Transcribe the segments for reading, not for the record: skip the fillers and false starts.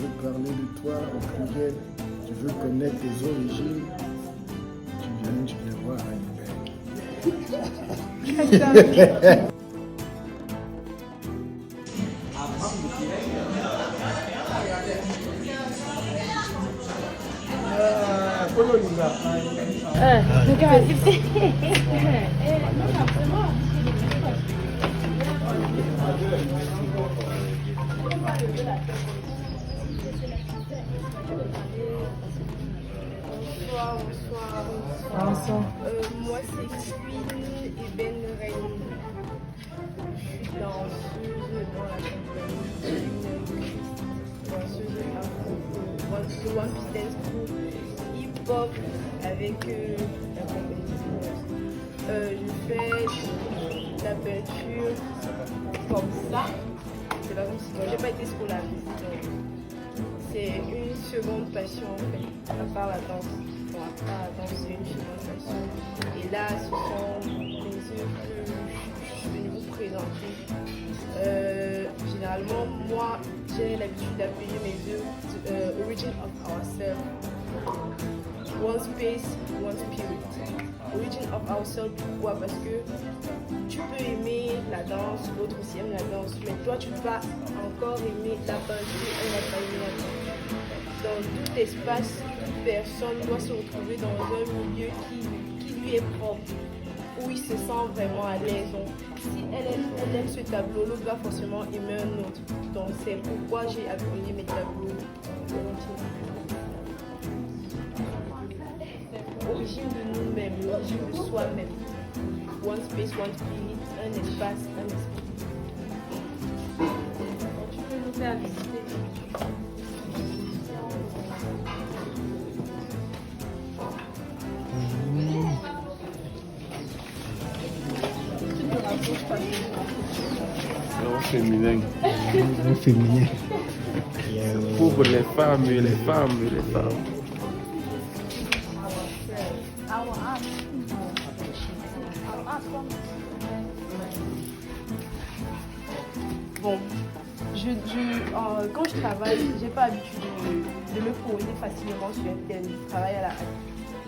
veux parler de toi au pluriel, tu veux connaître tes origines, tu viens voir Heidelberg. Bonsoir. Moi, c'est Queen Eben Reine. Je suis danseuse dans la compagnie. Danseuse de One Piece Dance Crew hip-hop avec la compagnie. Je fais la peinture comme ça. C'est pas comme si moi, j'ai pas été scolarisée. C'est une seconde passion en fait, à part la danse. Bon, à part la danse, c'est une seconde passion. Et là, ce sont les œuvres que je suis venue vous présenter. Généralement, moi, j'ai l'habitude d'appeler mes œuvres Origin of Ourselves. One Space, One Spirit. Origin of Ourselves, pourquoi? Parce que tu peux aimer la danse, l'autre aussi aime la danse, mais toi, tu vas encore aimer la peinture, elle va pas aimer la danse. Dans tout espace, toute personne doit se retrouver dans un milieu qui lui est propre, où il se sent vraiment à l'aise. Donc, si elle aime ce tableau, l'autre va forcément aimer un autre. Donc, c'est pourquoi j'ai appelé mes tableaux origine de nous-mêmes, l'origine de soi-même. One space, one spirit, un espace, un esprit. Tu peux nous faire visiter. C'est féminin. Féminin. Pour les femmes, les femmes, les femmes. Bon, quand je travaille, j'ai pas l'habitude de me poser facilement sur un thème. Je travaille à la hâte.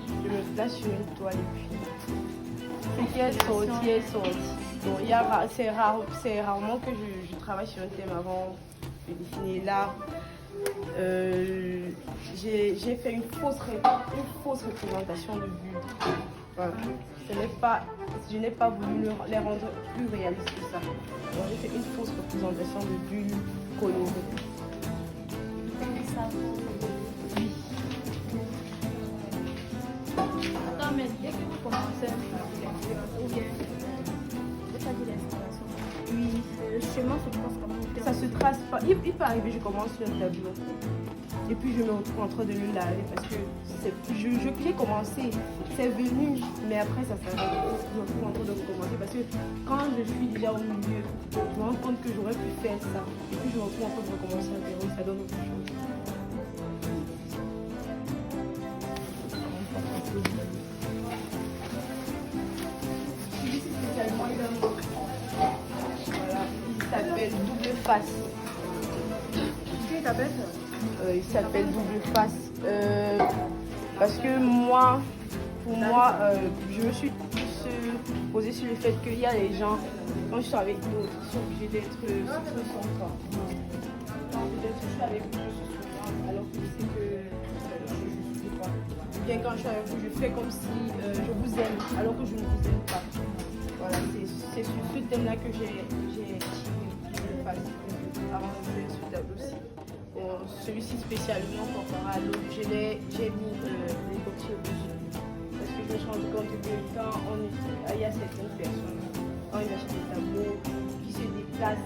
Je me place sur une toile et puis c'est qu'elle sortit, elle sortit. Donc c'est rarement que je travaille sur un thème avant de dessiner. Là, j'ai fait une fausse représentation de bulles. Voilà. Je n'ai pas voulu les rendre plus réalistes que ça. Donc j'ai fait une fausse représentation de bulles colorées. Oui. Attends, mais dès que vous commencez ou bien vous faites de l'installation, Oui. le chemin se passe comment? Ça se trace pas. Il peut arriver, je commence sur un tableau. Et puis je me retrouve en train de le laver parce que j'ai commencé, c'est venu, mais après ça s'arrête. Je me retrouve en train de recommencer parce que quand je suis déjà au milieu, je me rends compte que j'aurais pu faire ça. Et puis je me retrouve en train de recommencer à zéro, ça donne autre chose. Celui-ci spécialement, voilà, il s'appelle Double Face. Qui t'appelle? Il s'appelle Double Face parce que pour moi, je me suis plus posée sur le fait qu'il y a des gens, quand je suis avec d'autres, qui sont obligés d'être sur son corps. Peut-être que je suis avec vous, je suis sur moi, alors que je sais que je ne suis pas. Bien quand je suis avec vous, je fais comme si je vous aime, alors que je ne vous aime pas. Voilà, c'est sur ce thème-là que j'ai tiré Double Face avant de faire ce tableau-ci. Celui-ci spécialement comparé à l'autre, j'ai mis les coquilles rouges parce que je me suis rendu compte que quand il y a certaines personnes, quand ils achètent des tableaux qui se déplacent,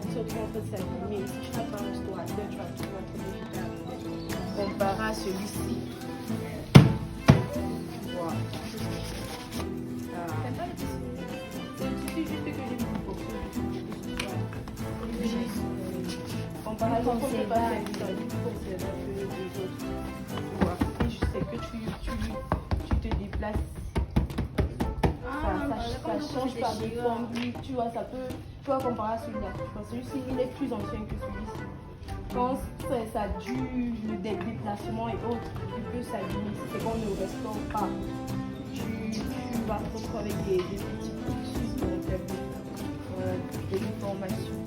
qui se retrouvent en train de s'animer, si tu n'as pas un restaurateur, tu vas trouver un truc végétal. Comparé à celui-ci, voilà. C'est un tissu juste que j'ai mis beaucoup. Comparé à l'autre, on ne peut pas faire ça pour les autres. Et je sais que tu te déplaces. Ça change pas de forme. Tu vois, ça peut. Tu vois, comparé à celui-là. Celui-ci, il est plus ancien que celui-ci. quand ça dure des déplacements et autres, tu peux s'allumer. C'est qu'on ne restaure pas. Tu vas te retrouver avec des petits trucs sur ton tableau, des informations.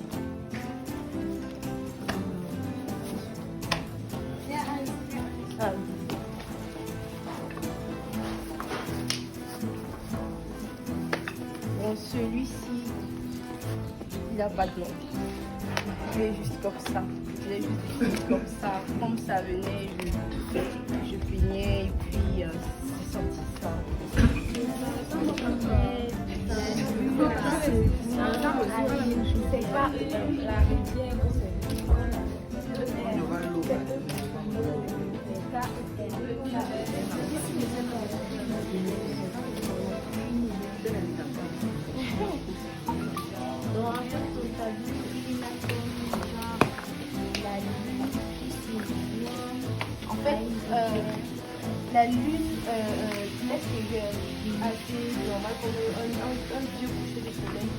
Bon, celui-ci, il n'a pas de nom. Il est juste comme ça. Il est juste comme ça. Comme ça venait, je peignais et puis c'est sorti ça. C'est pas la rivière. En fait, la lune laisse les gars assez normal comme un vieux coucher de soleil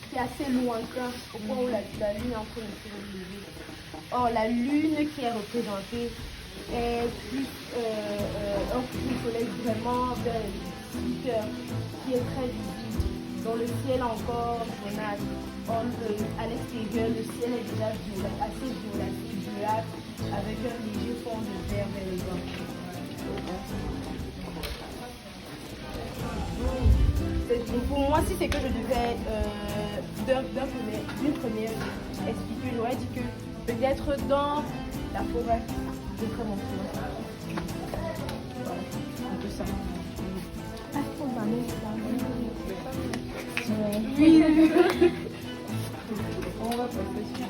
qui est assez lointain au point où la lune est en train de se lever. Or, la lune qui est représentée est plus un coucher de soleil vraiment vers les 8 heures qui est très visible. Dans le ciel encore jaunâtre. Or, à l'extérieur, le ciel est déjà assez violâtre avec un léger fond de vert vers les hommes. Pour moi, si c'est que je devais d'une première expliquer, j'aurais dit que peut-être dans la forêt, je ferais mon tour. Voilà, un peu ça. Oui. On va passer sur.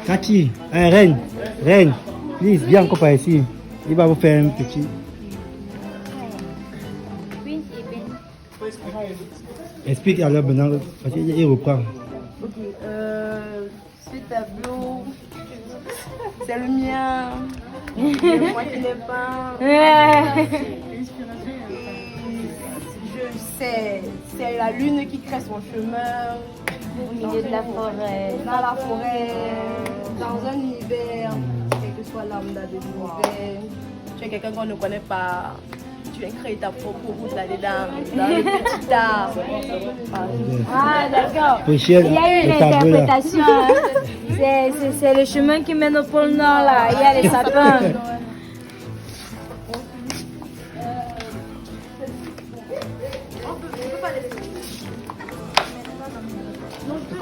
Cathy, Reine, please, viens encore par ici. Il va vous faire un petit. Oui, et bien. Explique alors maintenant, parce qu'il reprend. Ok, ce tableau, c'est le mien. Moi qui l'ai peint. C'est la lune qui crée son chemin Au milieu de la forêt. dans la forêt, dans un univers, quel que soit lambda de l'univers. Tu es quelqu'un qu'on ne connaît pas, tu viens créer ta propre route là-dedans, dans le petit arbre. Ah, d'accord. Michel, Il y a eu le une tableau là. interprétation. Hein. C'est le chemin qui mène au pôle Nord là. Il y a les sapins.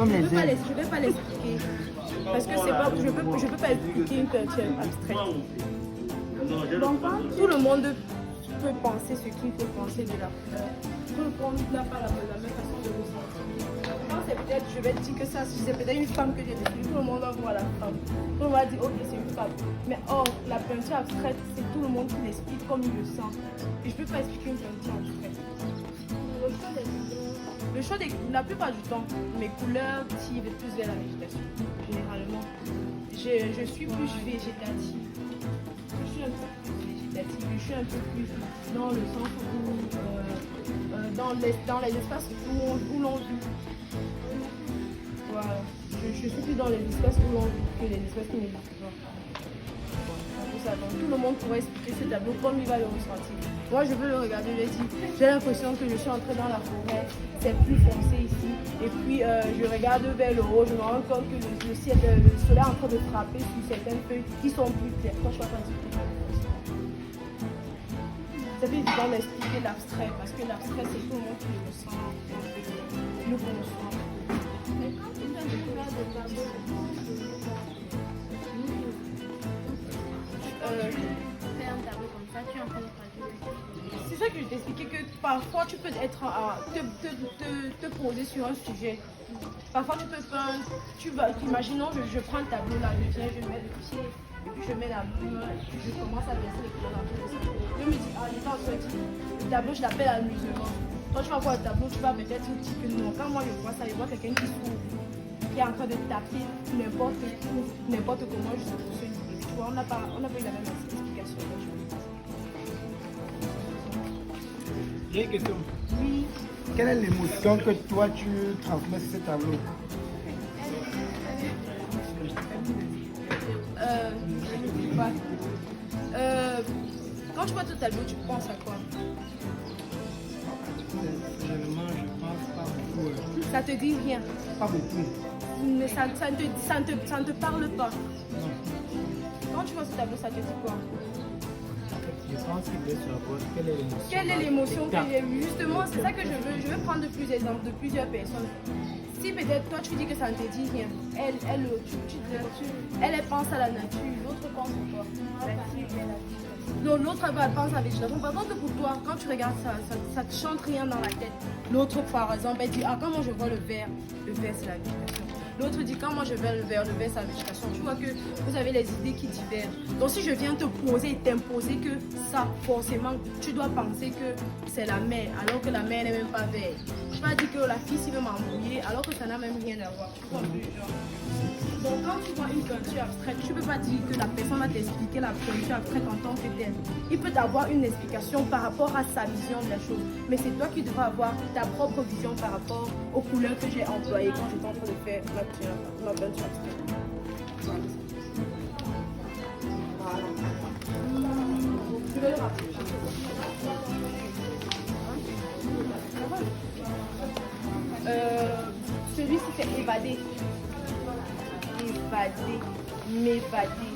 Je ne vais pas l'expliquer. Parce que c'est pas, je peux pas expliquer une peinture abstraite. Tout le monde peut penser ce qu'il peut penser de la couleur. Tout le monde n'a pas la même façon de ressentir. Moi, c'est peut-être, je vais dire que ça, si c'est peut-être une femme que j'ai décidé, tout le monde va voir la femme. Tout le monde va dire, ok, c'est une femme. Mais or, la peinture abstraite, c'est tout le monde qui l'explique comme il le sent. Et je ne peux pas expliquer une peinture abstraite. Le choix la plupart du temps, mes couleurs tirent plus vers la végétation, généralement. Je suis plus végétative. Je suis un peu plus végétative, je suis un peu plus dans le sens où, dans les espaces où l'on vit. Voilà. Je suis plus dans les espaces où l'on vit que les espaces qui n'existent pas. Donc, tout le monde pourrait expliquer ce tableau comme il va le ressentir. Moi, je veux le regarder, je dis, j'ai l'impression que je suis entrée dans la forêt, c'est plus foncé ici. Et puis, je regarde vers le haut, je me rends compte que le soleil est en train de frapper sur certaines feuilles qui sont plus claires. Quand je ne peux pas expliquer. C'est plus évident d'expliquer l'abstrait, parce que l'abstrait, c'est tout le monde qui le ressent, le conçoit. Mais quand tu fais des tableaux, faire un tableau comme ça, tu es en train de traduire. C'est ça que je t'expliquais, que parfois tu peux être te poser sur un sujet. Parfois tu peux peindre, imaginons je prends le tableau là, je mets le pied, et puis je mets la main, et puis je commence à baisser les couleurs dans tous les sens. Je me dis, il est en train de dire, le tableau je l'appelle amusement. Quand tu vas voir le tableau, tu vas peut-être dire que non. Quand moi je vois ça, je vois quelqu'un qui s'ouvre, qui est en train de taper n'importe comment juste pour se livrer. Tu vois, on n'a pas eu la même explication. J'ai une question. Oui. Quelle est l'émotion que toi tu transmets sur ce tableau? Quand tu vois ton tableau, tu penses à quoi? Personnellement, je pense pas beaucoup. Ça te dit rien. Pas beaucoup. Mais ça ne te parle pas. Non. Quand tu vois ce tableau, ça te dit quoi? Je pense qu'il doit savoir quelle est l'émotion. Quelle est l'émotion que j'ai eue? Justement, c'est ça que je veux. Je veux prendre de plus exemples de plusieurs personnes. Si peut-être toi tu dis que ça ne te dit rien, elle pense à la nature, l'autre pense à quoi? Donc l'autre elle pense à la végétation. Par contre pour toi, quand tu regardes ça te chante rien dans la tête. L'autre par exemple, elle dit ah quand moi je vois le vert c'est la végétation. L'autre dit quand moi je vois le vert c'est la végétation. Tu vois que vous avez les idées qui divergent. Donc si je viens te poser et t'imposer que ça, forcément, tu dois penser que c'est la mer, alors que la mer n'est même pas verte. Je ne vais pas dire que la fille s'y veut m'embrouiller, alors que ça n'a même rien à voir. Donc quand tu vois une peinture abstraite, tu ne peux pas dire que la personne va t'expliquer la peinture abstraite en tant que telle. Il peut avoir une explication par rapport à sa vision de la chose. Mais c'est toi qui devras avoir ta propre vision par rapport aux couleurs que j'ai employées quand j'étais en train de faire ma peinture abstraite. Voilà. Je vais le rappeler. Celui-ci c'est évader. M'évader.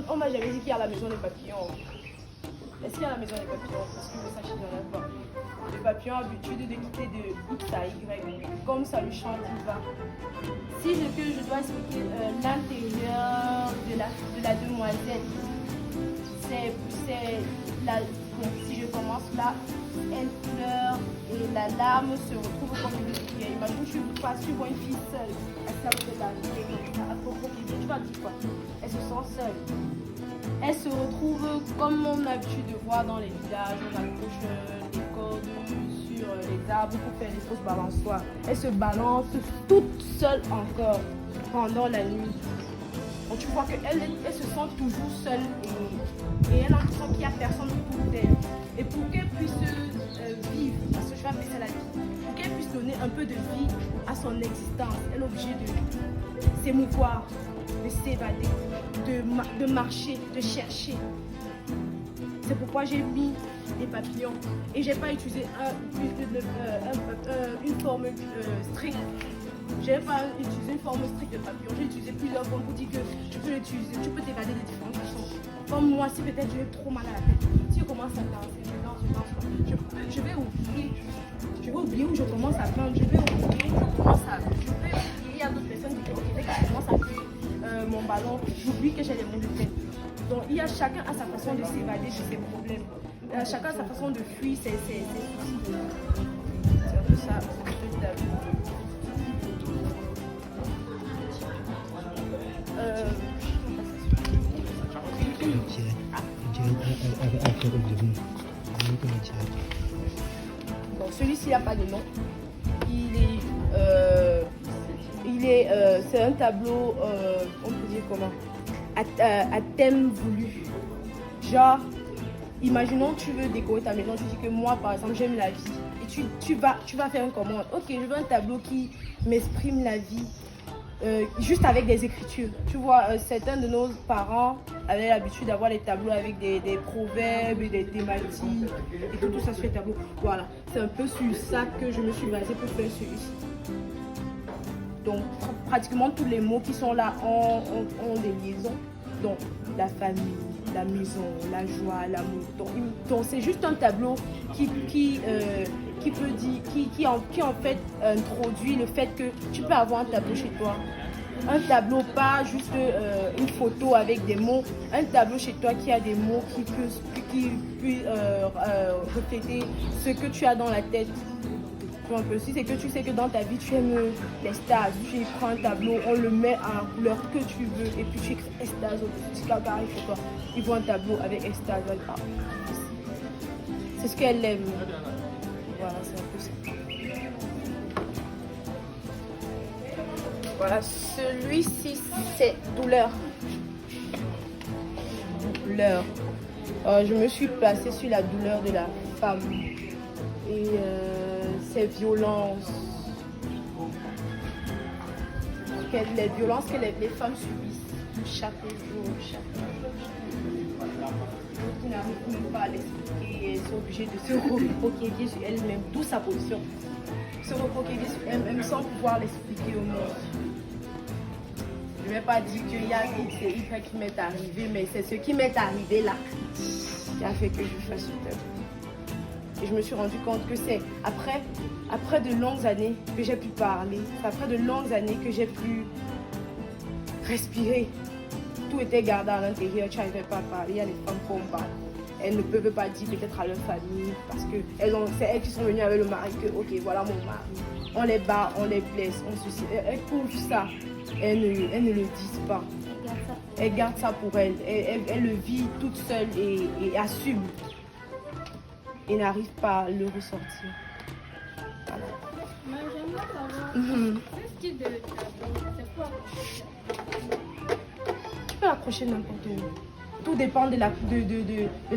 On m'a jamais dit qu'il y a la maison des papillons. Est-ce qu'il y a la maison des papillons? Parce que je sache qu'il n'y en a pas. Le papillon a l'habitude de quitter de X à Y. Comme ça lui chante, il va. Si je dois expliquer l'intérieur de la demoiselle, c'est la. Si je commence là, elle pleure et la larme se retrouve comme une prière. Imagine, tu vois une fille seule, elle s'est de la vie, à propos de tu vas dire quoi? Elle se sent seule. Elle se retrouve comme on a l'habitude de voir dans les villages, on accroche des cordes sur les arbres pour faire des fausses balançoires. Elle se balance toute seule encore pendant la nuit. Donc tu vois qu'elle se sent toujours seule et elle a l'impression qu'il n'y a personne autour d'elle. Et pour qu'elle puisse vivre, parce que je vais appeler ça la vie, pour qu'elle puisse donner un peu de vie à son existence, elle est obligée de s'émouvoir, de s'évader, de marcher, de chercher. C'est pourquoi j'ai mis des papillons et j'ai pas utilisé une forme stricte. Je n'ai pas utilisé une forme stricte de papillon, j'ai utilisé plusieurs formes pour dire que tu peux l'utiliser, tu peux t'évader de différentes façons. Comme moi, si peut-être j'ai trop mal à la tête, si je commence à danser, je vais oublier où je commence à peindre, il y a d'autres personnes qui commencent à jouer mon ballon, j'oublie que j'ai les mots de tête. Donc il y a chacun à sa façon de s'évader de ses problèmes, chacun à sa façon de fuir ses soucis. C'est un peu ça, Bon, celui-ci n'a pas de nom. C'est un tableau, on peut dire comment, à thème voulu. Genre, imaginons tu veux décorer ta maison, tu dis que moi par exemple j'aime la vie. Et tu vas faire une commande. Ok, je veux un tableau qui m'exprime la vie. Juste avec des écritures. Tu vois, certains de nos parents avaient l'habitude d'avoir les tableaux avec des proverbes, des thématiques et tout ça sur les tableaux. Voilà, c'est un peu sur ça que je me suis basée pour faire celui-ci. Donc, pratiquement tous les mots qui sont là ont des liaisons. Donc, la famille, la maison, la joie, l'amour. Donc c'est juste un tableau qui peut dire, qui en fait introduit le fait que tu peux avoir un tableau chez toi. Un tableau, pas juste une photo avec des mots. Un tableau chez toi qui a des mots qui peut refléter ce que tu as dans la tête. Donc, si c'est que tu sais que dans ta vie tu aimes l'extase, tu prends un tableau, on le met en couleur que tu veux et puis tu écris extase au-dessus. Si quelqu'un arrive chez toi, il voit un tableau avec extase. C'est ce qu'elle aime. Voilà, c'est un peu ça. Voilà, celui-ci c'est douleur. Douleur. Je me suis placée sur la douleur de la femme. Et ces violences. les violences que les femmes subissent chaque jour. Qui n'arrivent même pas à l'expliquer, elles sont obligées de se recroqueviller sur elles-mêmes, d'où sa position. Se recroqueviller sur elles-mêmes sans pouvoir l'expliquer au monde. Je ne vais pas dire qu'il y a X et Y qui m'est arrivé, mais c'est ce qui m'est arrivé là qui a fait que je fasse cette œuvre. Et je me suis rendu compte que c'est après de longues années que j'ai pu parler, c'est après de longues années que j'ai pu respirer. Tout était gardé à l'intérieur, tu n'arrivais pas à parler. Il y a des femmes qu'on parle. Elles ne peuvent pas dire peut-être à leur famille parce que c'est elles qui sont venues avec le mari que ok voilà mon mari. On les bat, on les blesse, on se... Elles couvrent ça. Elles ne le disent pas. Elles gardent ça pour elles. Elles le vivent toutes seules et assument. Et n'arrivent pas à le ressortir. Voilà. Moi, j'aimerais savoir, ce style de tableau, c'est quoi? Tu peux l'accrocher n'importe où. Tout dépend de la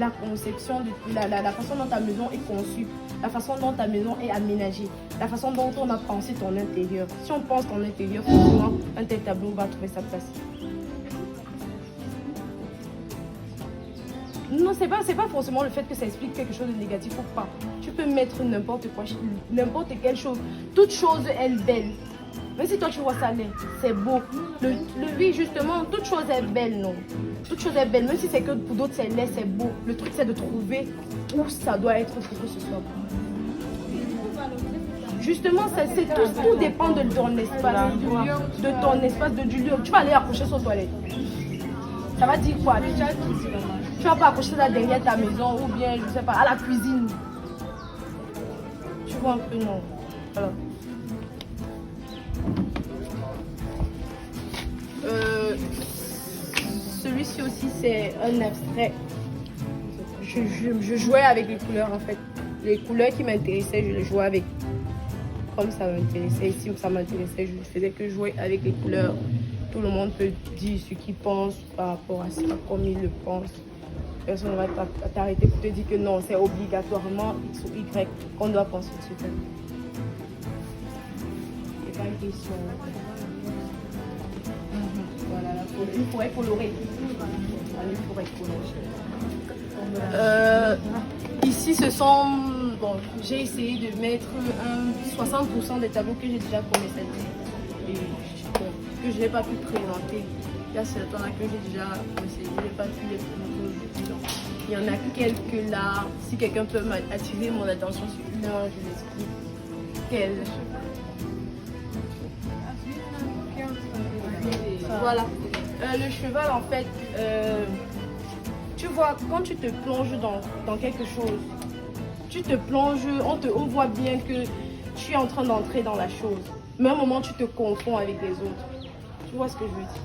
conception, de la façon dont ta maison est conçue, la façon dont ta maison est aménagée, la façon dont on a pensé ton intérieur. Si on pense ton intérieur, forcément, un tel tableau va trouver sa place. Non, c'est pas forcément le fait que ça explique quelque chose de négatif ou pas. Tu peux mettre n'importe quoi, n'importe quelle chose. Toute chose est belle. Même si toi tu vois ça laid, c'est beau. Oui, justement, toute chose est belle, non. Toute chose est belle. Même si c'est que pour d'autres c'est laid, c'est beau. Le truc c'est de trouver où ça doit être pour que ce soit beau. Justement, tout dépend de ton espace, de ton espace, du lieu. Tu vas aller accrocher sur toilette. Ça va dire quoi? Tu vas pas accrocher ça derrière ta maison ou bien, je sais pas, à la cuisine. Tu vois un peu, non. Voilà. Celui-ci aussi, c'est un abstrait. Je jouais avec les couleurs en fait. Les couleurs qui m'intéressaient, je les jouais avec. Comme ça m'intéressait, ici où ça m'intéressait, je faisais que jouer avec les couleurs. Tout le monde peut dire ce qu'il pense par rapport à ça, comme il le pense. Personne ne va t'arrêter pour te dire que non, c'est obligatoirement X ou Y qu'on doit penser dessus. C'est pas une question. Voilà, il faudrait colorer. Ici, ce sont... Bon, j'ai essayé de mettre 60% des tableaux que j'ai déjà commencé et que je n'ai pas pu présenter. Là, c'est le temps là que j'ai déjà essayé, je n'ai pas pu les présenter. Il y en a quelques là. Si quelqu'un peut attirer mon attention sur une, je l'explique. Quelle? Voilà. Le cheval, en fait, tu vois, quand tu te plonges dans quelque chose, tu te plonges, on voit bien que tu es en train d'entrer dans la chose. Mais à un moment, tu te confonds avec les autres. Tu vois ce que je veux dire?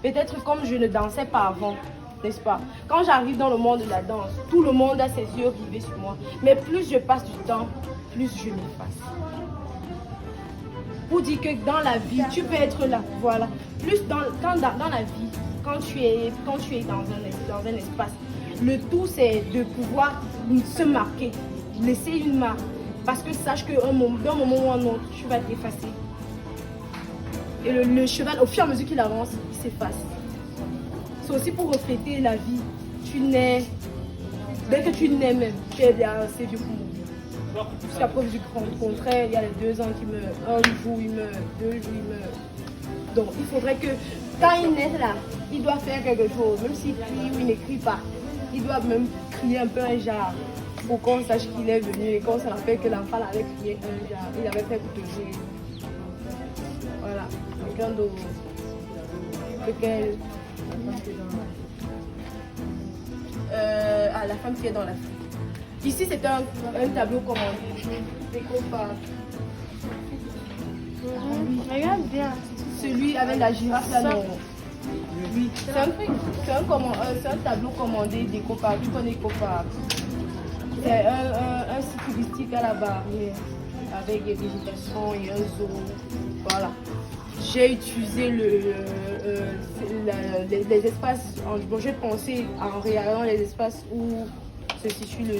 Peut-être comme je ne dansais pas avant, n'est-ce pas? Quand j'arrive dans le monde de la danse, tout le monde a ses yeux rivés sur moi. Mais plus je passe du temps, plus je m'efface. Pour dire que dans la vie, tu peux être là, voilà. Plus dans la vie, quand tu es dans un espace, le tout c'est de pouvoir se marquer, laisser une marque. Parce que sache d'un moment ou un autre, tu vas t'effacer. Et le cheval, au fur et à mesure qu'il avance, il s'efface. C'est aussi pour refléter la vie. Tu nais, dès que tu nais même, tu es assez vieux pour mourir. Jusqu'à preuve du contraire, il y a les 2 ans qui meurent. Un jour il meurt, 2 jours il meurt. Donc il faudrait que quand il naît là, il doit faire quelque chose. Même s'il crie ou il n'écrit pas, il doit même crier un peu un jar pour qu'on sache qu'il est venu et qu'on se rappelle que l'enfant avait crié un jar. Il avait fait bouger. Voilà. Quelqu'un d'autre. Lequel? La femme qui est dans la fille. Ici, c'est un tableau commandé. Découpage. Regarde bien. Celui avec la girafe là, non. Oui, c'est un tableau commandé découpage. Tu connais découpage. C'est un site touristique à la barrière avec des végétations et un zoo. Voilà. J'ai utilisé les espaces. J'ai pensé en regardant les espaces où se situe le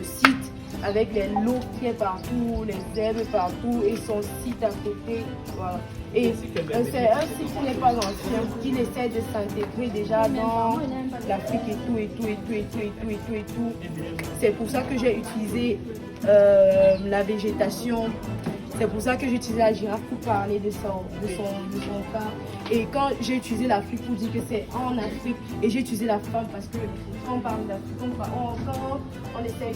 site avec l'eau qui est partout, les herbes partout et son site à côté. Voilà. Et c'est un site qui n'est pas ancien, qui essaie de s'intégrer déjà dans l'Afrique et tout. C'est pour ça que j'ai utilisé la végétation. C'est pour ça que j'ai utilisé la girafe pour parler de son cas. Et quand j'ai utilisé l'Afrique pour dire que c'est en Afrique, et j'ai utilisé la femme parce que quand on parle d'Afrique, quand on essaie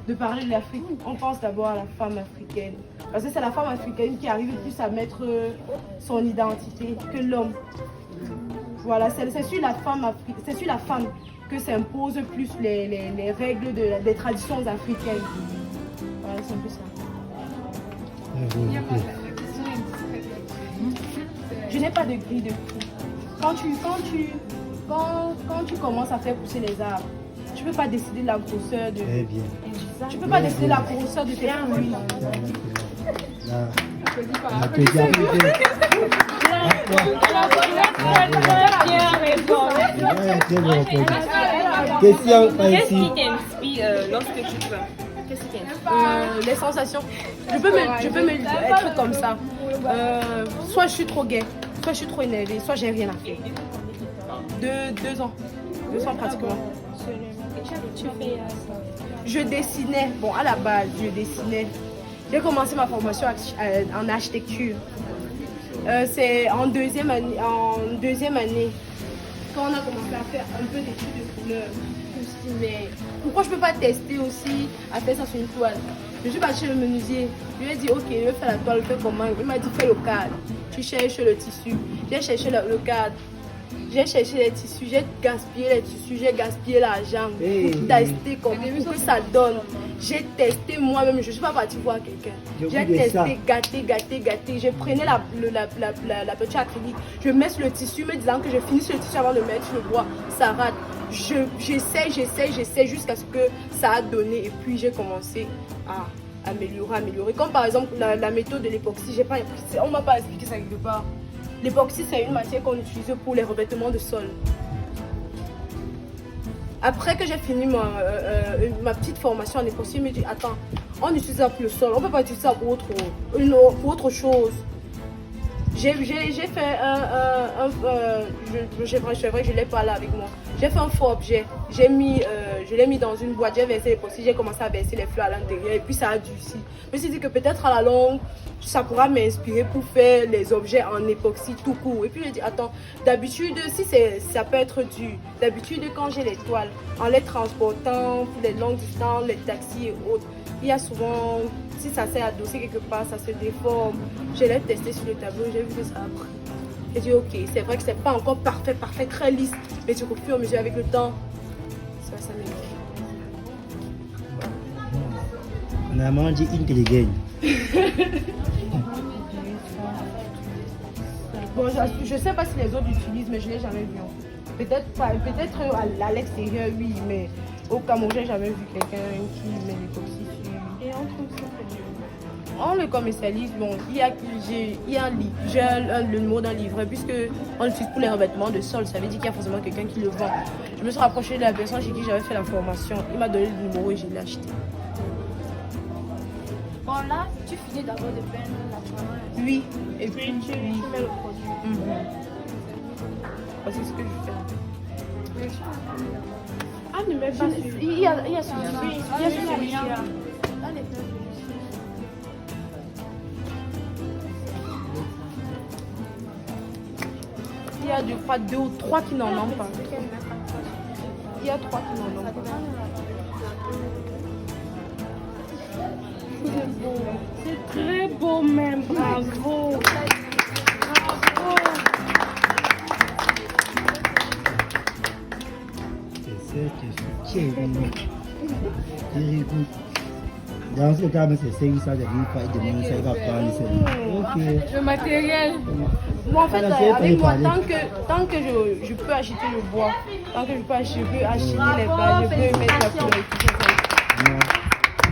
de parler de l'Afrique, on pense d'abord à la femme africaine. Parce que c'est la femme africaine qui arrive plus à mettre son identité que l'homme. Voilà, c'est sur la femme que s'imposent plus les règles des traditions africaines. Voilà, c'est un peu ça. Je n'ai pas de grille de prix. Quand tu commences à faire pousser les arbres, tu ne peux pas décider de la grosseur de... Très bien. Tu ne peux pas décider de la grosseur de tes fruits. Question par Qu'est-ce ici. qui t'inspire lorsque tu peins? Qu'est-ce qui t'inspire? Les sensations. Je peux me être comme ça. Soit je suis trop gaie, soit je suis trop énervée, soit j'ai rien à faire. 2 ans. 2 ans pratiquement. Tu fais ça. Je dessinais. Bon, à la base, je dessinais. J'ai commencé ma formation en architecture. C'est en deuxième année. Quand on a commencé à faire un peu d'études de couleurs, je me suis dit, mais pourquoi je ne peux pas tester aussi à faire ça sur une toile? Je suis partie chez le menuisier. Je lui ai dit, ok, je vais faire la toile, fais comment? Il m'a dit, fais le cadre. Tu cherches le tissu. J'ai cherché le cadre. J'ai cherché les tissus, j'ai gaspillé les tissus, j'ai gaspillé l'argent pour tester pour que ça donne. J'ai testé moi-même, je ne suis pas partie voir quelqu'un. J'ai testé, gâté. Je prenais la petite acrylique, je mets sur le tissu, me disant que je finisse le tissu avant de mettre sur le bois. Ça rate. J'essaie jusqu'à ce que ça a donné. Et puis j'ai commencé à améliorer. Comme par exemple la méthode de l'époxy, on ne m'a pas expliqué ça quelque part. L'époxy, c'est une matière qu'on utilise pour les revêtements de sol. Après que j'ai fini ma petite formation en époxy, je me dis, attends, on utilise ça pour le sol, on ne peut pas utiliser ça pour autre chose. J'ai fait c'est vrai que je ne l'ai pas là avec moi. J'ai fait un faux objet. Je l'ai mis dans une boîte, j'ai versé l'époxy, j'ai commencé à verser les fleurs à l'intérieur et puis ça a durci. Je me suis dit que peut-être à la longue, ça pourra m'inspirer pour faire les objets en époxy tout court. Et puis je dis, attends, d'habitude, si ça peut être dur, d'habitude quand j'ai les toiles, en les transportant pour les longues distances, les taxis et autres, il y a souvent, si ça s'est adossé quelque part, ça se déforme. Je l'ai testé sur le tableau, j'ai vu que ça a pris. J'ai dit, ok, c'est vrai que c'est pas encore parfait, très lisse, mais au fur et à mesure avec le temps, ça va s'améliorer. On a mangé intelligent. Bon, je sais pas si les autres utilisent, mais je l'ai jamais vu. Peut-être à l'extérieur, oui, mais au Cameroun, j'ai jamais vu quelqu'un qui met l'époxy sur. Et on trouve ça. On le commercialise, bon, j'ai le numéro d'un livret, puisque on l'utilise pour les revêtements de sol, ça veut dire qu'il y a forcément quelqu'un qui le vend. Je me suis rapprochée de la personne chez qui j'avais fait la formation, il m'a donné le numéro et je l'ai acheté. Bon, là, tu finis d'abord de peindre la toile. Oui, et puis Tu mets le produit. C'est ce que je fais. Ah, ne mets pas sur. Il y a celui-ci. Dans les feuilles. Il y a, je crois, 2 ou 3 qui n'en ont pas. Il y a 3 qui n'en ont pas. C'est beau. C'est très beau même. Bravo. Bravo. C'est dans ce cas, c'est 500, il demande ça, il va prendre. Ok. Le matériel. Moi, en fait, Voilà, avec moi, préparé. tant que je peux acheter le bois, tant que je peux acheter les bases, je peux mettre la couleur et tout ça. Non.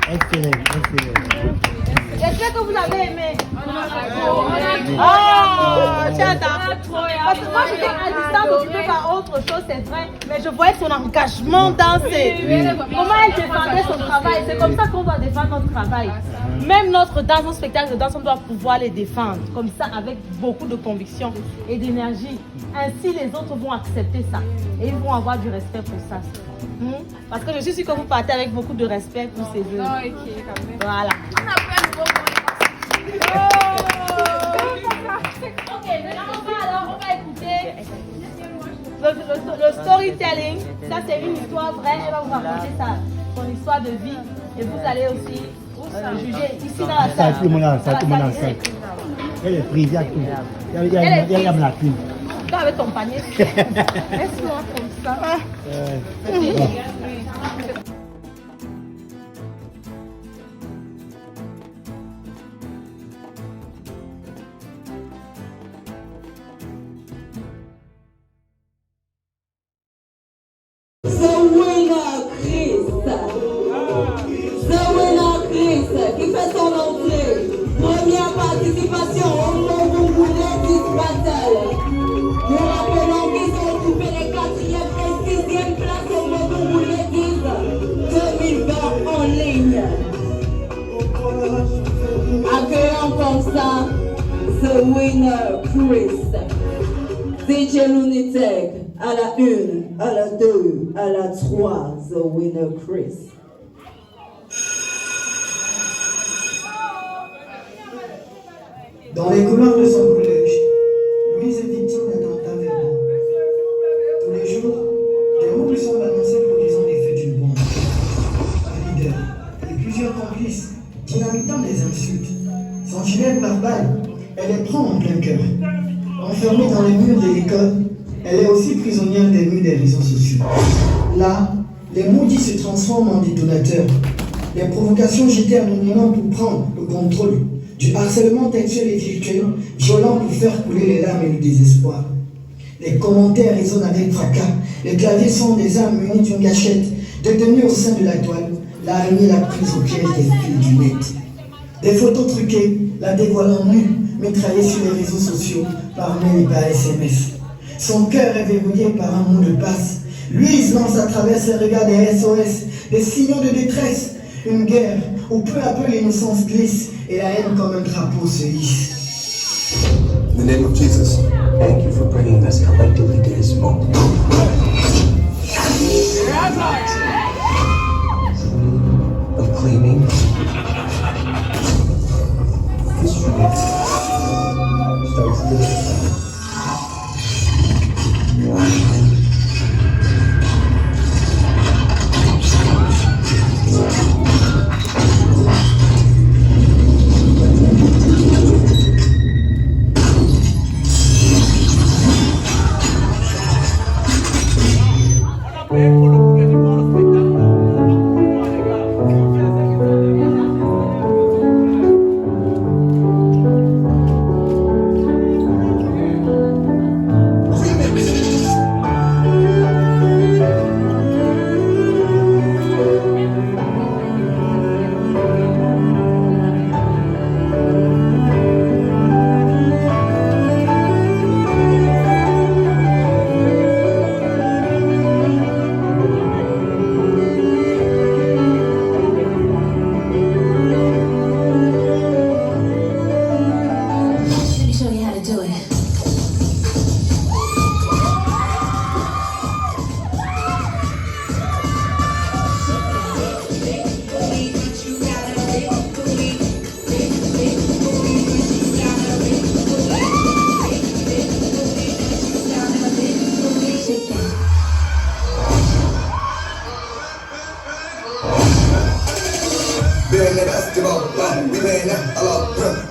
Excellent, excellent. J'espère que vous avez aimé. Ah, tu attends. Parce que moi j'étais à distance occupée par autre chose, c'est vrai. Mais je voyais son engagement dans comment elle défendait son travail. C'est comme ça qu'on doit défendre notre travail. Même notre danse, notre spectacle de danse, on doit pouvoir les défendre. Comme ça, avec beaucoup de conviction et d'énergie. Ainsi, les autres vont accepter ça. Et ils vont avoir du respect pour ça. Parce que je suis sûre que vous partez avec beaucoup de respect pour ces deux. Oh, ok, quand même. Voilà. On a fait un beau Ok, maintenant on va écouter le storytelling. Ça, c'est une histoire vraie. Elle va vous raconter son histoire de vie. Et vous allez aussi juger ici dans la Ça, salle. tout le monde a ça, tout le monde a ça. Elle est prise, il y a tout. Il y a la prise. Toi avec ton panier. Laisse-moi comme ça. Qui fait son entrée. Première participation au Congo-Boulet Battle. Nous rappelons qu'ils ont occupé les 4e et 6e places au Congo-Boulet 2020 en ligne. Accueillant comme ça The Winner Chris. DJ Lunatic à la 1, à la 2, à la 3, The Winner Chris. Dans les couloirs de son collège, Louise est victime d'attentats verbaux. Tous les jours, des roubles sont balancés produisant l'effet d'une bombe. Un leader et plusieurs complices dynamitant des insultes. Sentinelle par balle, elle les prend en plein cœur. Enfermée dans les murs de l'école, elle est aussi prisonnière des murs des réseaux sociaux. Là, les maudits se transforment en détonateurs. Les provocations jetées anonymement pour prendre le contrôle. Du harcèlement textuel et virtuel, violent pour faire couler les larmes et le désespoir. Les commentaires résonnent avec fracas. Les claviers sont des armes munies d'une gâchette. Détenues au sein de la toile, l'araignée l'a prise au piège des fils du net. Des photos truquées, la dévoilant nue, mitraillée sur les réseaux sociaux, par mail et par SMS. Son cœur est verrouillé par un mot de passe. Louise lance à travers ses regards des SOS, des signaux de détresse. Une guerre où peu à peu l'innocence glisse et la haine comme un drapeau se hisse. In the name of Jesus, thank you for bringing us collectively to this moment. Of claiming history starts living.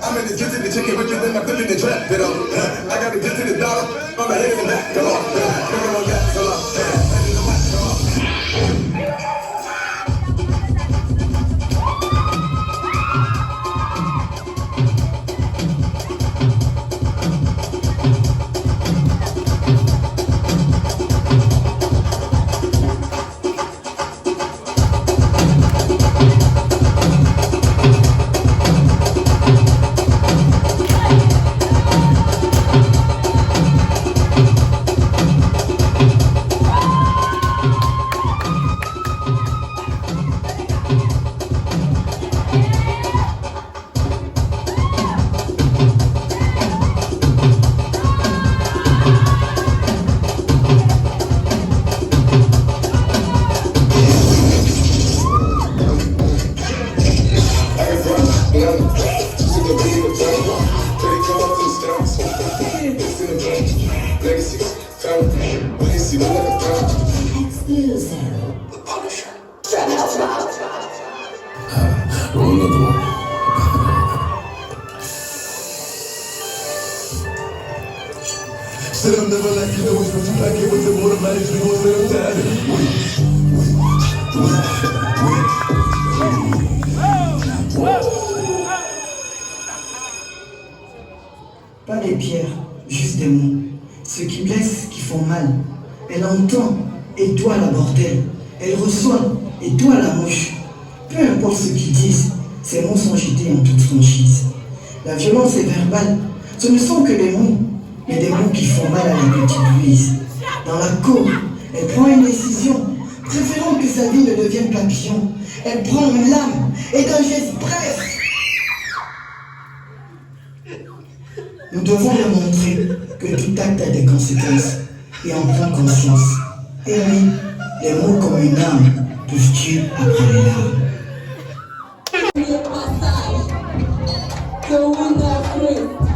I'm in the get to the chicken, but then I'm feeling the trap. I gotta get to the dollar, I'm head in the back. Come on, come on, yeah, come on. back here with the motivation, we gon' let them Pas des pierres, juste des mots. Ceux qui blessent, qui font mal. Elle entend, et toi la bordel. Elle reçoit, et toi la mouche. Peu importe ce qu'ils disent, ces mots sont jetés en toute franchise. La violence est verbale, ce ne sont que des mots, mais des mots qui font mal à la petite Louise. Dans la cour, elle prend une décision, préférant que sa vie ne devienne papillon. Elle prend une lame, et d'un geste bref, nous devons leur montrer que tout acte a des conséquences et en prendre conscience. Et oui, les mots comme une arme peuvent tuer après les larmes. The winner free.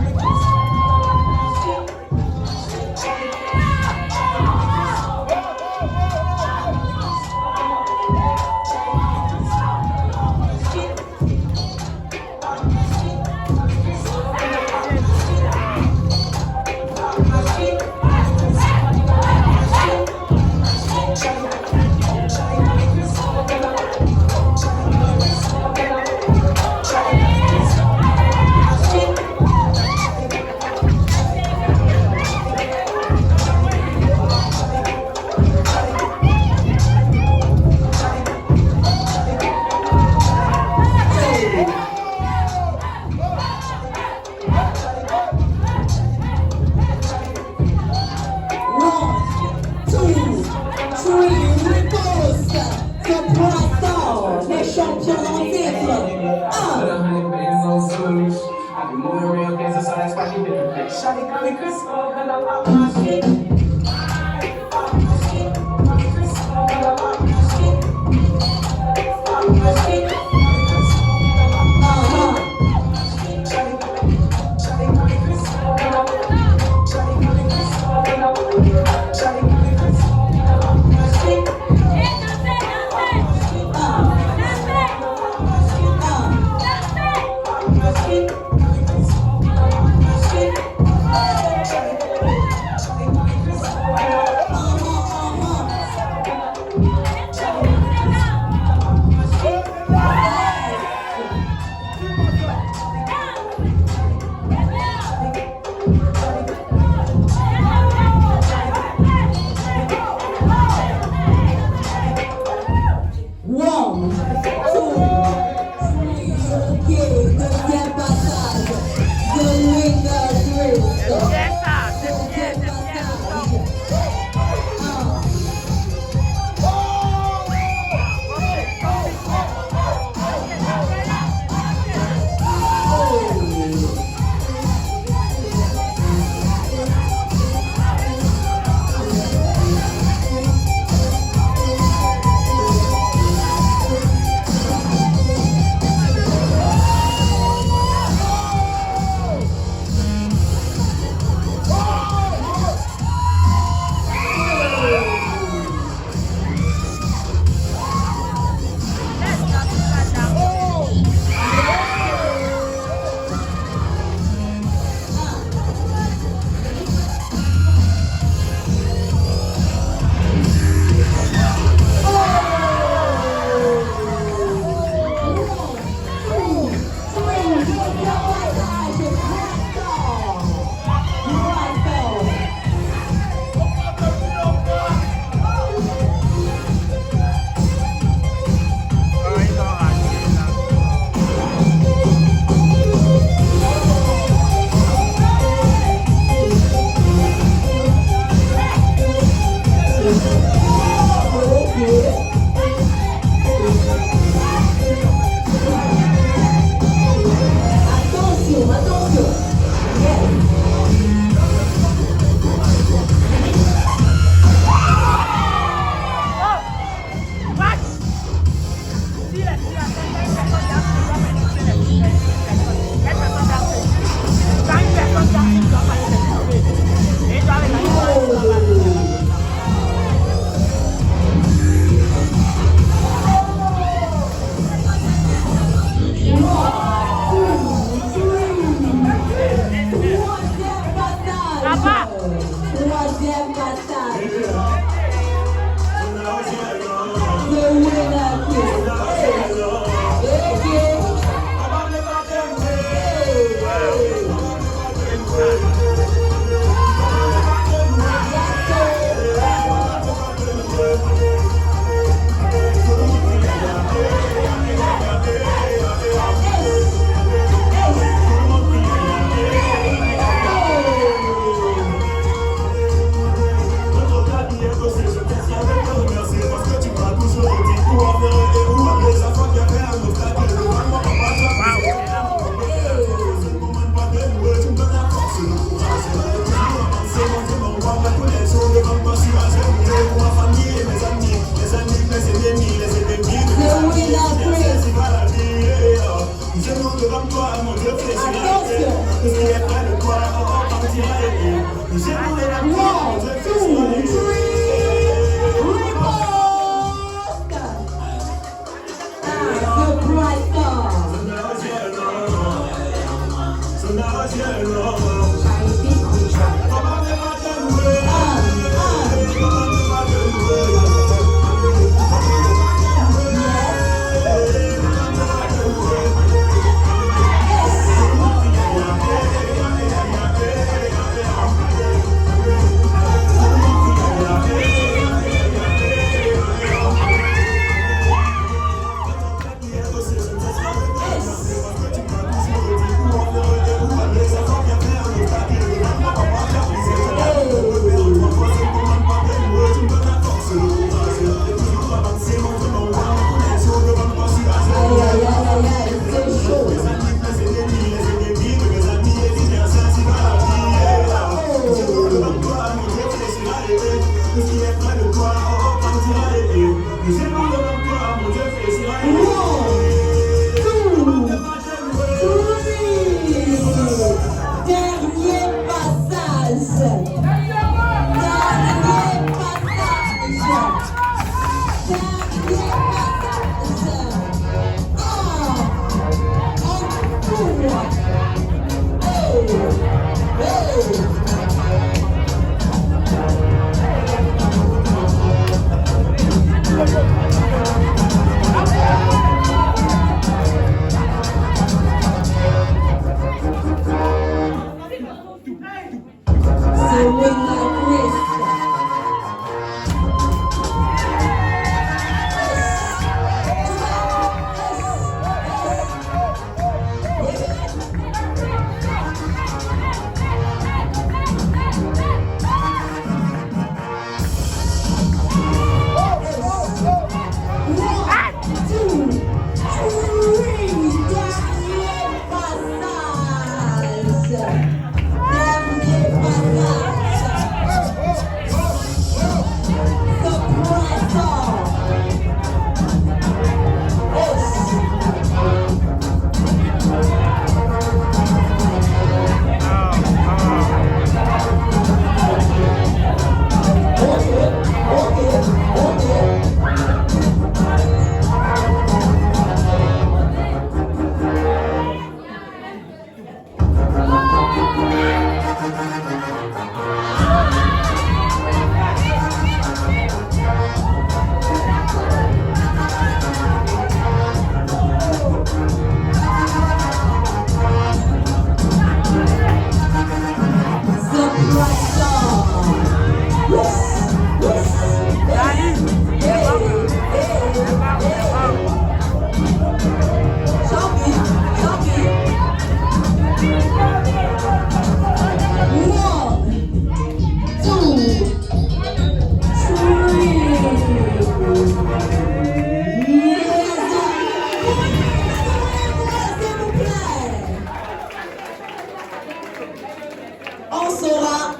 On saura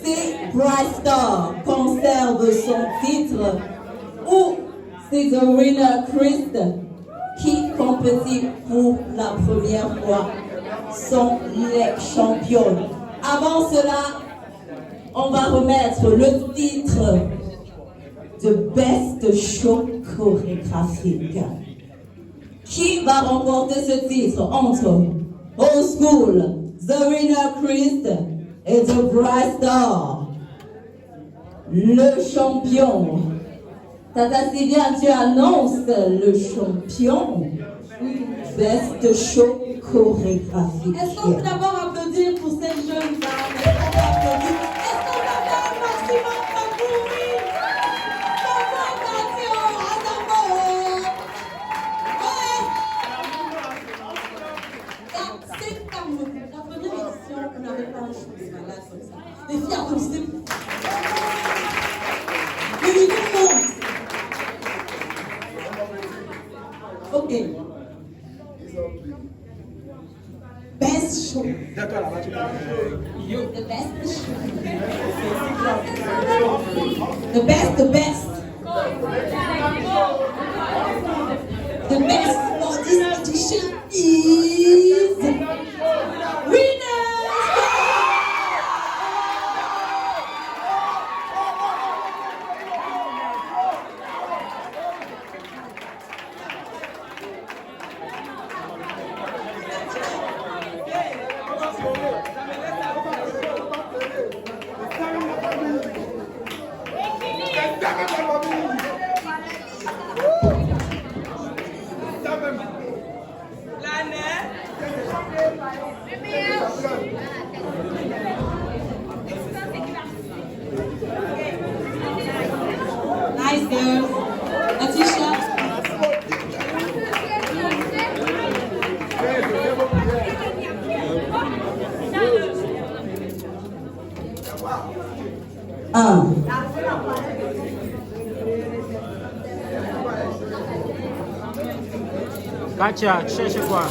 si Bright Star conserve son titre ou c'est The Winner Christ qui compétit pour la première fois sont les champions. Avant cela, on va remettre le titre de Best Show chorégraphique. Qui va remporter ce titre entre Old School, The Winner Christ et The Bright Star? Le champion. Tata Sylvia, tu annonces le champion. Best Show chorégraphique. Est-ce qu'on peut d'abord applaudir pour cette jeune dame? Est-ce qu'on peut applaudir? Est-ce qu'on peut faire un maximum d'applaudissements? La première édition, on n'avait pas un chance malade comme ça. Les filles applaudissaient. Le micro monte. Ok. Best show. The best show. The best. The best for this edition is Nice girls. Letitia. Katia, tu cherches quoi?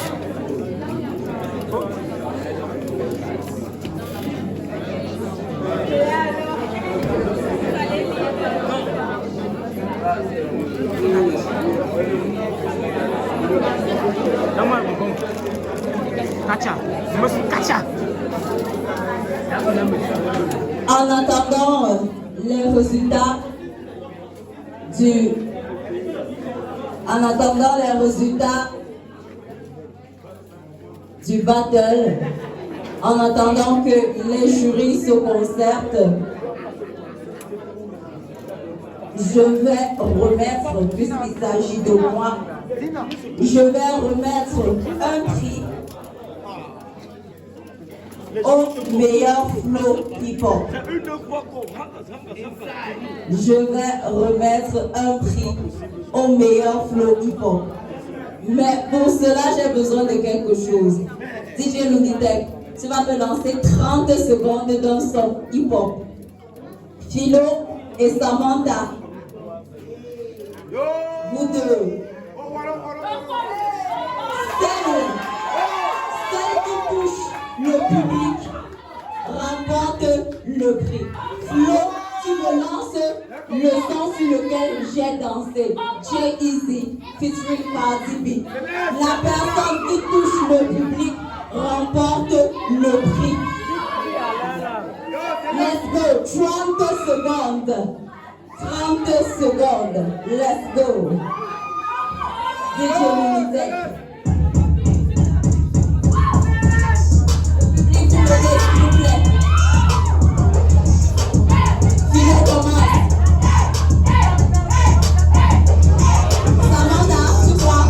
Donne-moi le bon. Katia, Katia. En attendant les résultats du battle, en attendant que les jurys se concertent, je vais remettre, puisqu'il s'agit de moi, je vais remettre un prix au meilleur flow hip-hop. Je vais remettre un prix au meilleur flow hip-hop. Mais pour cela, j'ai besoin de quelque chose. DJ Luditek, tu vas me lancer 30 secondes d'un son hip-hop. Philo et Samantha, vous deux. Celle qui touche le public remporte le prix. Flo, tu me lances le son sur lequel j'ai dansé. Jay-Z featuring Cardi B. La personne qui touche le public remporte le prix. Let's go. 30 secondes. 30 secondes. Let's go. DJ Luditek. S'il vous plaît. Philo commence. Samantha, tu crois?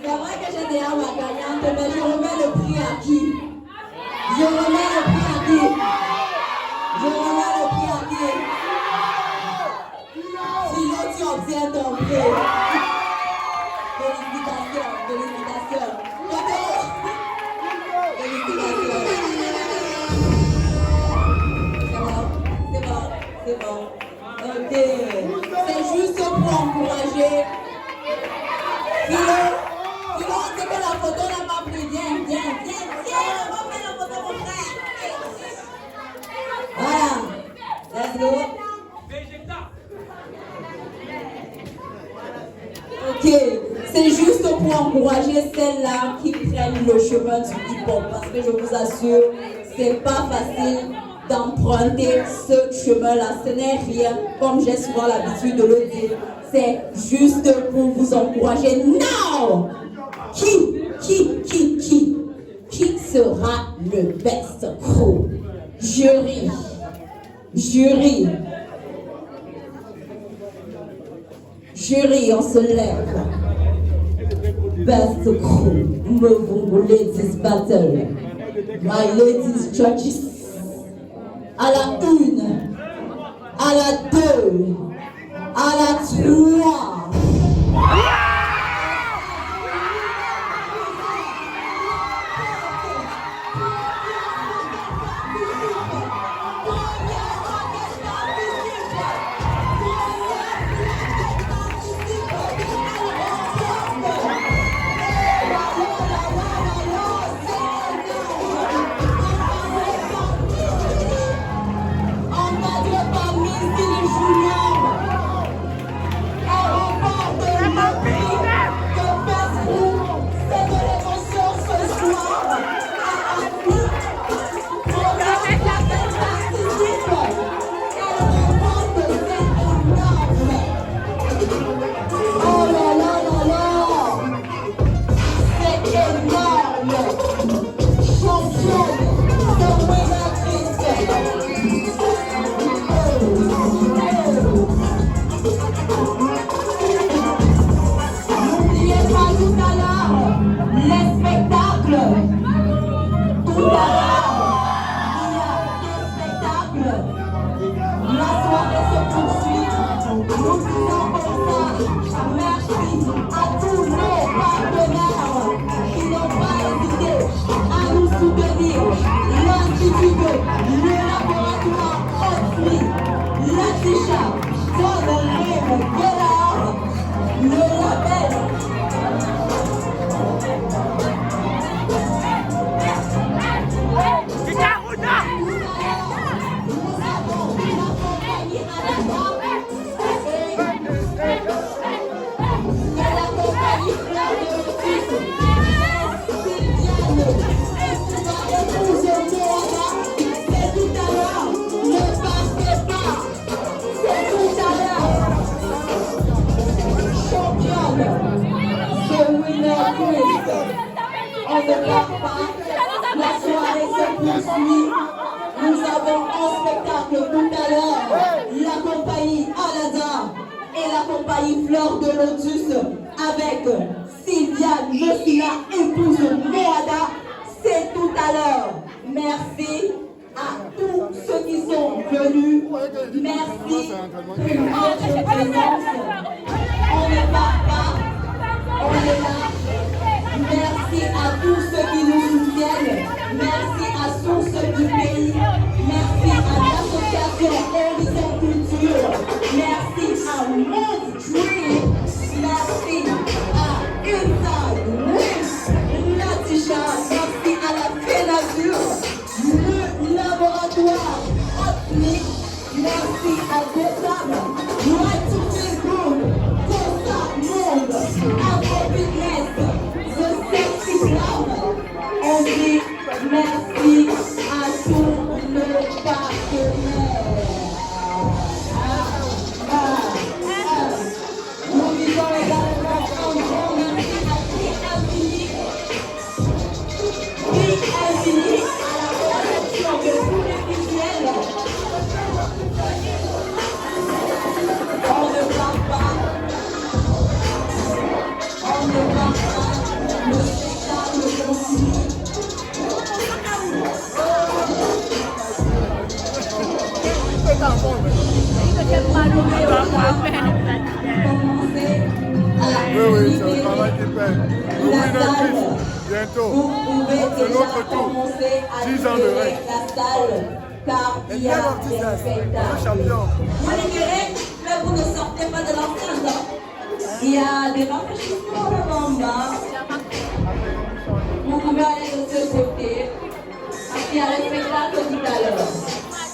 C'est vrai que j'ai déjà ma gagnante, mais je remets le prix à qui? Je remets le prix à qui? Je remets le prix à qui? Philo, tu obtiens ton prix. Félicitations, félicitations. Félicitations. C'est bon. Ok. C'est juste pour encourager. Philo, c'est que la photo n'a pas pris. Viens, on va faire la photo, mon frère. Voilà. Let's go. Ok, c'est juste pour encourager celles-là qui prennent le chemin du hip-hop. Parce que je vous assure, c'est pas facile d'emprunter ce chemin-là. Ce n'est rien, comme j'ai souvent l'habitude de le dire. C'est juste pour vous encourager. Non! Qui sera le best crew? Jury. Jury, on se lève. Best crew, Muvungu Ladies Battle. My ladies judges. À la 1, à la 2, à la 3. Nous avons en spectacle tout à l'heure la compagnie Alada et la compagnie Fleur de Lotus avec Sylviane Messina, épouse Moada. C'est tout à l'heure. Merci à tous ceux qui sont venus. Merci pour votre présence. On ne part pas, on est là. Merci à tous ceux qui nous soutiennent. Merci à Source du pays. Merci à l'association Horizon Culture. Merci à Move Dream. Merci à Inside Wish, Natisha. Merci à la Pénazure, le laboratoire Opnic. Merci à Gotham, Right to Feel Good, Costa Monde, Afro Fitness, The Sexy Club. On dit merci à tous nos partenaires. Nous disons également un grand merci à Tri-Infini, à la protection de tous les visuels. On ne part pas, le spectacle continue. Oui, c'est le travail qui paye. Bientôt. C'est notre tour. 10 ans de règne. Car il y a des spectacles. Vous libérez, mais vous ne sortez pas de l'enceinte. Il y a des rafraîchissements devant bas. Vous pouvez aller de ce côté. Il y a le spectacle tout à l'heure.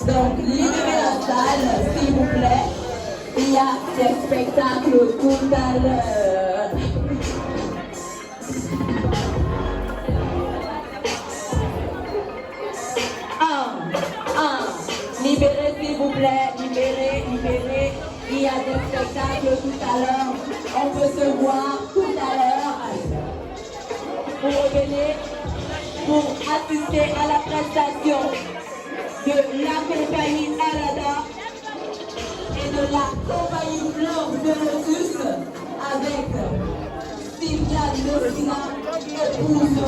Donc, libérez la salle, s'il vous plaît. Il y a des spectacles tout à l'heure. Un. s'il vous plaît, libérez, libérez. Il y a des spectacles tout à l'heure. On peut se voir tout à l'heure. Vous revenez pour assister à la prestation de la compagnie Alada et de la compagnie Fleur de Lotus avec Sylvia Locina, épouse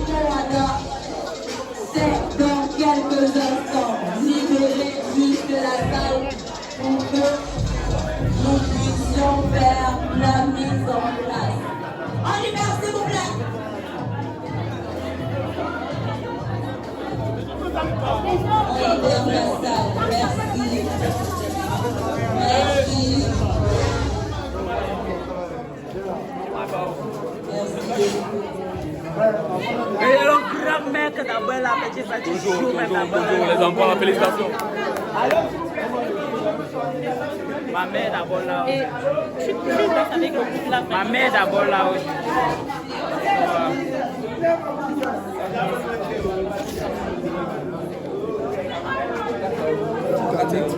Moana. C'est dans quelques instants. Libérez juste la salle pour que nous puissions faire la mise en place. On libère s'il vous plaît. On libère la salle. Merci. Merci. Et le grand mec d'abord la petite satisfaction. Toujours les enfants, félicitations. Ma mère d'abord là. Et tu danses avec le groupe là. Ma mère d'abord là aussi.